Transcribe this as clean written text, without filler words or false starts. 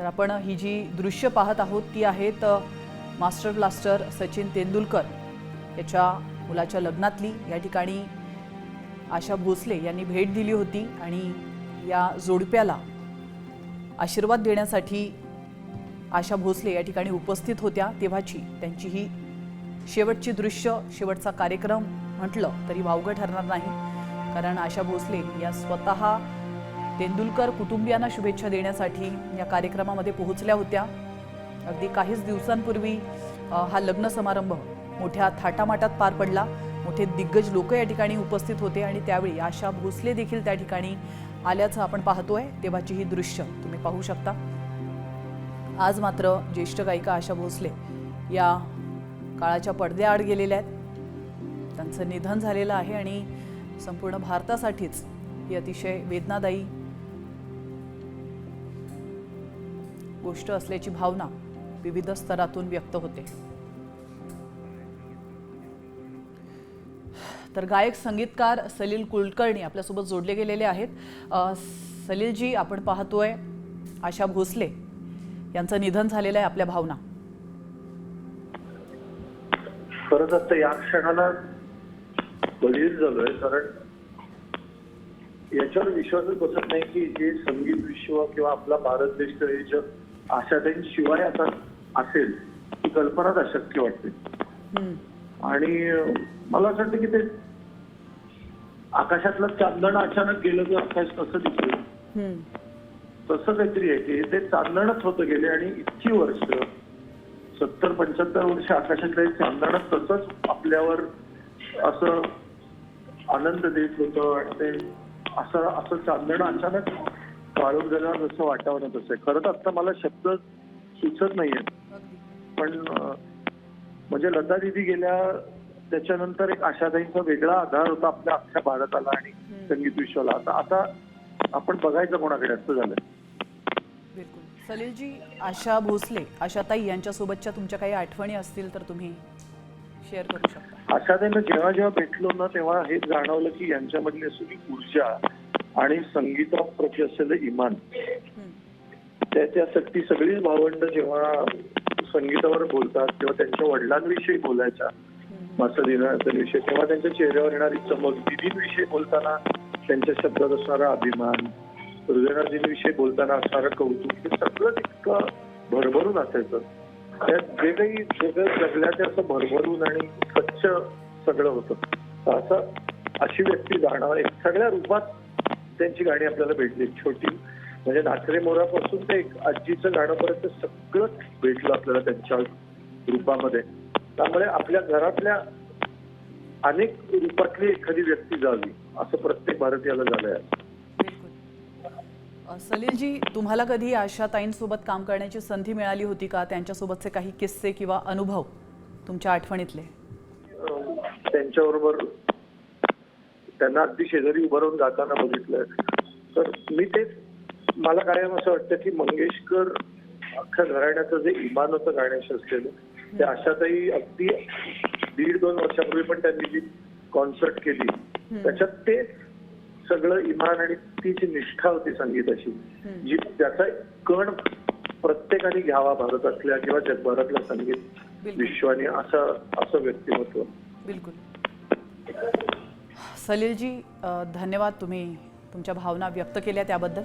तर आपण ही जी दृश्य पाहत आहोत ती आहेत मास्टर ब्लास्टर सचिन तेंडुलकर याच्या मुलाच्या लग्नातली। या ठिकाणी आशा भोसले यांनी भेट दिली होती आणि या जोडप्याला आशीर्वाद देण्यासाठी आशा भोसले या ठिकाणी उपस्थित होत्या। तेव्हाची त्यांची ही शेवटची दृश्य, शेवटचा कार्यक्रम म्हटलं तरी वावगं ठरणार नाही, कारण आशा भोसले या स्वतः तेंडुलकर कुटुंबियांना शुभेच्छा देण्यासाठी या कार्यक्रमामध्ये पोहोचल्या होत्या। अगदी काहीच दिवसांपूर्वी हा लग्न समारंभ मोठ्या थाटामाटात पार पडला। मोठे दिग्गज लोक या ठिकाणी उपस्थित होते आणि त्यावेळी आशा भोसले देखील त्या ठिकाणी आल्याचं आपण पाहतोय। तेव्हाची ही दृश्य तुम्ही पाहू शकता। आज मात्र ज्येष्ठ गायिका आशा भोसले या काळाच्या पडद्याआड गेलेल्या आहेत। त्यांचं निधन झालेलं आहे आणि संपूर्ण भारतासाठीच ही अतिशय वेदनादायी गोष्ट असल्याची भावना विविध स्तरातून व्यक्त होते। तर गायक संगीतकार सलील कुलकर्णी आपल्यासोबत जोडले गेलेले आहेत। सलीलजी, आपण पाहतोय आशा भोसले यांचं निधन झालेलं आहे, आपल्या भावना? खरंच आता या क्षणाला बळीच झालोय, कारण याच्यावर विश्वासच बसत नाही की जे संगीत विश्व किंवा आपला भारत देश हे जग आशाताईंशिवाय आता असेल ही कल्पनाच अशक्य वाटते। आणि मला असं वाटतं की ते आकाशातलं चांदणं अचानक गेलं तर आकाश कसं दिसलं तसं काहीतरी आहे की ते चांदणच होतं गेले आणि इतकी वर्ष 70-75 वर्ष आकाशातलं एक चांदणं तसंच आपल्यावर असं आनंद देत होतं आणि ते असं चांदणं अचानक वाळून गेल्यावर जसं वाटावं ना तसं आहे। खरं तर आता मला शब्द सुचत नाहीये, पण म्हणजे लता दीदी गेल्या त्याच्यानंतर एक आशाताईंचा वेगळा आधार होता आपल्या अख्ख्या भारताला आणि संगीत विश्वाला। आता आपण बघायचं कोणाकडे असं झालं। बिलकुल। सलीलजी, आशा भोसले, आशाताई यांच्यासोबतच्या तुमच्या काही आठवणी असतील तर तुम्ही शेअर करू शकता। आशाताईंना जेव्हा जेव्हा भेटलो ना तेव्हा हेच जाणवलं की यांच्यामधली असलेली ऊर्जा आणि संगीताप्रती असलेलं इमान, त्यासाठी सगळीच भावंड जेव्हा संगीतावर बोलतात तेव्हा त्यांच्या वडिलांविषयी बोलायच्या विषय, तेव्हा त्यांच्या चेहऱ्यावर येणारी चमक, दीदींविषयी बोलताना त्यांच्या शब्दात असणारा अभिमान, हृदयनाथजींविषयी बोलताना असणारं कौतुक, हे सगळं इतकं भरभरून असायचं। त्यात जे काही जगत जगल्या ते असं भरभरून आणि स्वच्छ सगळं होतं। असं अशी व्यक्ती जाणं सगळ्या रूपात त्यांची गाणी आपल्याला भेटली। छोटी म्हणजे नाचरे मोरापासून ते एक आजीचं गाणंपर्यंत सगळंच भेटलं आपल्याला त्यांच्या रूपामध्ये। त्यामुळे आपल्या घरातल्या अनेक रूपातली एखादी व्यक्ती जावी असं प्रत्येक भारतीयाला झालंय। सलीलजी, तुम्हाला कधी आशाताईंसोबत काम करण्याची संधी मिळाली होती का? त्यांच्यासोबतचे काही किस्से किंवा अनुभव तुमच्या आठवणीतले? त्यांच्याबरोबर त्यांना अगदी शेजारी उभं राहून गाताना बघितलंय। तर मी तेच, मला कायम असं वाटतं की मंगेशकर अख्ख्या घराण्याचं जे इमान होतं गाण्याशी असलेलं, ते आशाताई अगदी 1.5-2 वर्षापूर्वी पण त्यांनी जी कॉन्सर्ट केली त्याच्यात ते सगळं इमान आणि ती जी निष्ठा होती संगीताची, जी त्याचा कण प्रत्येकाने घ्यावा भारतातल्या किंवा जगभरातल्या संगीत विश्वाने, असं व्यक्तिमत्व। बिलकुल। सलीलजी, धन्यवाद, तुम्ही तुमच्या भावना व्यक्त केल्या त्याबद्दल।